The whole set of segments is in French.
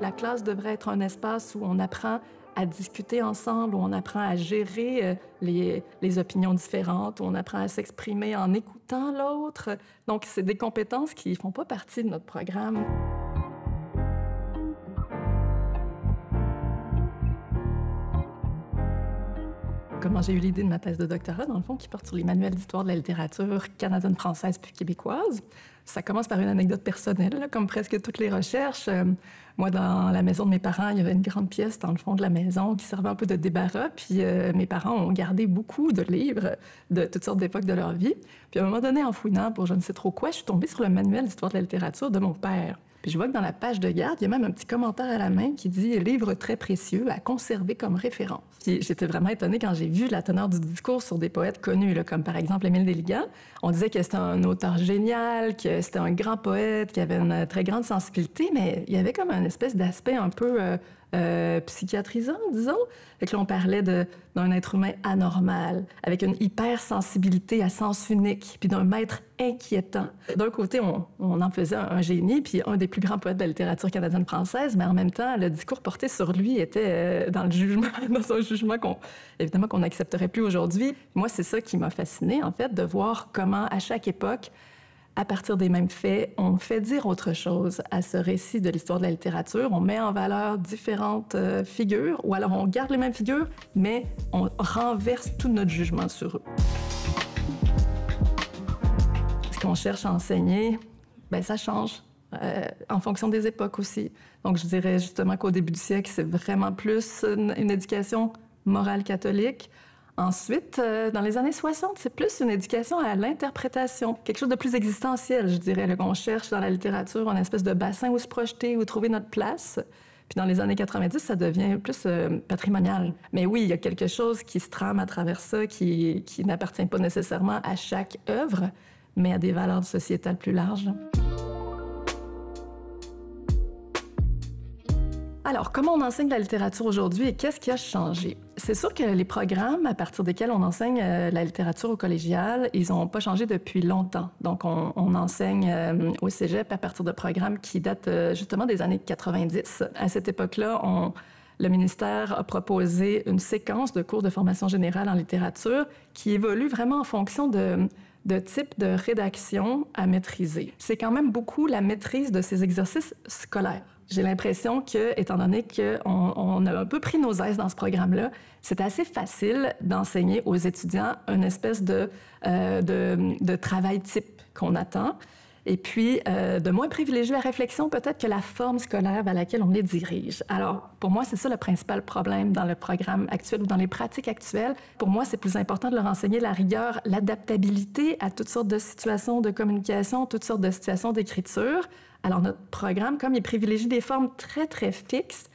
La classe devrait être un espace où on apprend à discuter ensemble, où on apprend à gérer les opinions différentes, où on apprend à s'exprimer en écoutant l'autre. Donc, c'est des compétences qui ne font pas partie de notre programme. Comment j'ai eu l'idée de ma thèse de doctorat, dans le fond, qui porte sur les manuels d'histoire de la littérature canadienne, française puis québécoise. Ça commence par une anecdote personnelle, là, comme presque toutes les recherches. Moi, dans la maison de mes parents, il y avait une grande pièce dans le fond de la maison qui servait un peu de débarras. Puis mes parents ont gardé beaucoup de livres de toutes sortes d'époques de leur vie. Puis à un moment donné, en fouinant pour je ne sais trop quoi, je suis tombée sur le manuel d'histoire de la littérature de mon père. Puis je vois que dans la page de garde, il y a même un petit commentaire à la main qui dit « Livre très précieux à conserver comme référence ». Puis j'étais vraiment étonnée quand j'ai vu la teneur du discours sur des poètes connus, là, comme par exemple Émile Deligand. On disait que c'était un auteur génial, que c'était un grand poète, qui avait une très grande sensibilité, mais il y avait comme une espèce d'aspect un peu psychiatrisant, disons. Fait que là, on parlait d'un être humain anormal, avec une hypersensibilité à sens unique, puis d'un maître inquiétant. D'un côté, on en faisait un génie, puis un des plus grands poètes de la littérature canadienne-française, mais en même temps, le discours porté sur lui était dans le jugement, dans un jugement évidemment qu'on n'accepterait plus aujourd'hui. Moi, c'est ça qui m'a fascinée, en fait, de voir comment, à chaque époque, à partir des mêmes faits, on fait dire autre chose à ce récit de l'histoire de la littérature. On met en valeur différentes figures, ou alors on garde les mêmes figures, mais on renverse tout notre jugement sur eux. Ce qu'on cherche à enseigner, bien, ça change en fonction des époques aussi. Donc, je dirais justement qu'au début du siècle, c'est vraiment plus une éducation morale catholique. Ensuite, dans les années 60, c'est plus une éducation à l'interprétation, quelque chose de plus existentiel, je dirais, là, qu'on cherche dans la littérature, une espèce de bassin où se projeter, où trouver notre place. Puis dans les années 90, ça devient plus patrimonial. Mais oui, il y a quelque chose qui se trame à travers ça, qui n'appartient pas nécessairement à chaque œuvre, mais à des valeurs sociétales plus larges. Alors, comment on enseigne la littérature aujourd'hui et qu'est-ce qui a changé? C'est sûr que les programmes à partir desquels on enseigne la littérature au collégial, ils n'ont pas changé depuis longtemps. Donc, on enseigne au cégep à partir de programmes qui datent justement des années 90. À cette époque-là, le ministère a proposé une séquence de cours de formation générale en littérature qui évolue vraiment en fonction de type de rédaction à maîtriser. C'est quand même beaucoup la maîtrise de ces exercices scolaires. J'ai l'impression que, étant donné qu'on a un peu pris nos aises dans ce programme-là, c'est assez facile d'enseigner aux étudiants une espèce de travail type qu'on attend, et puis de moins privilégier la réflexion peut-être que la forme scolaire vers laquelle on les dirige. Alors, pour moi, c'est ça le principal problème dans le programme actuel ou dans les pratiques actuelles. Pour moi, c'est plus important de leur enseigner la rigueur, l'adaptabilité à toutes sortes de situations de communication, toutes sortes de situations d'écriture. Alors, notre programme, comme il privilégie des formes très, très fixes,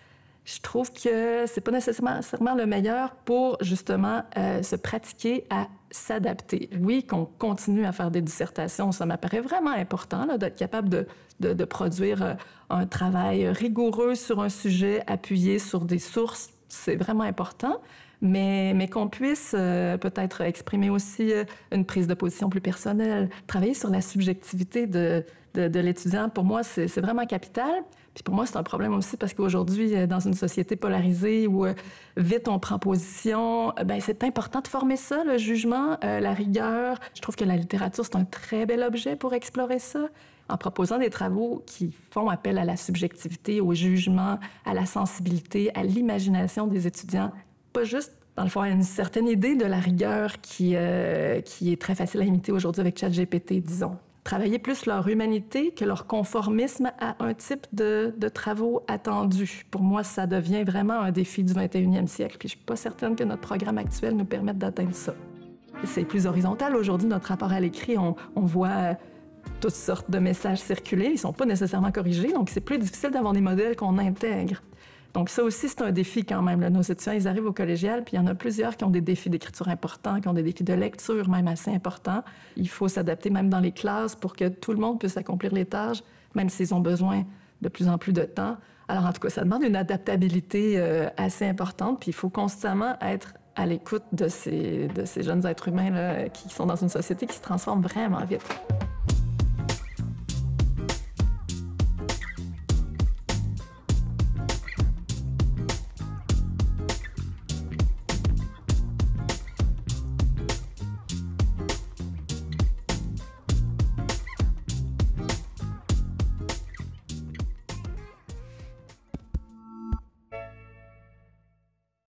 je trouve que c'est pas nécessairement le meilleur pour, justement, se pratiquer à s'adapter. Oui, qu'on continue à faire des dissertations, ça m'apparaît vraiment important, là, d'être capable de produire un travail rigoureux sur un sujet, appuyé sur des sources, c'est vraiment important. Mais qu'on puisse peut-être exprimer aussi une prise de position plus personnelle, travailler sur la subjectivité de l'étudiant, pour moi, c'est vraiment capital. Puis pour moi, c'est un problème aussi parce qu'aujourd'hui, dans une société polarisée où vite on prend position, ben c'est important de former ça, le jugement, la rigueur. Je trouve que la littérature, c'est un très bel objet pour explorer ça, en proposant des travaux qui font appel à la subjectivité, au jugement, à la sensibilité, à l'imagination des étudiants. Pas juste, dans le fond, à une certaine idée de la rigueur qui est très facile à imiter aujourd'hui avec ChatGPT, disons. Travailler plus leur humanité que leur conformisme à un type de travaux attendus. Pour moi, ça devient vraiment un défi du 21e siècle. Puis je suis pas certaine que notre programme actuel nous permette d'atteindre ça. C'est plus horizontal. Aujourd'hui, notre rapport à l'écrit, on voit toutes sortes de messages circuler. Ils sont pas nécessairement corrigés, donc c'est plus difficile d'avoir des modèles qu'on intègre. Donc ça aussi, c'est un défi quand même. Là. Nos étudiants, ils arrivent au collégial, puis il y en a plusieurs qui ont des défis d'écriture importants, qui ont des défis de lecture même assez importants. Il faut s'adapter même dans les classes pour que tout le monde puisse accomplir les tâches, même s'ils ont besoin de plus en plus de temps. Alors en tout cas, ça demande une adaptabilité assez importante, puis il faut constamment être à l'écoute de ces jeunes êtres humains là, qui sont dans une société qui se transforme vraiment vite.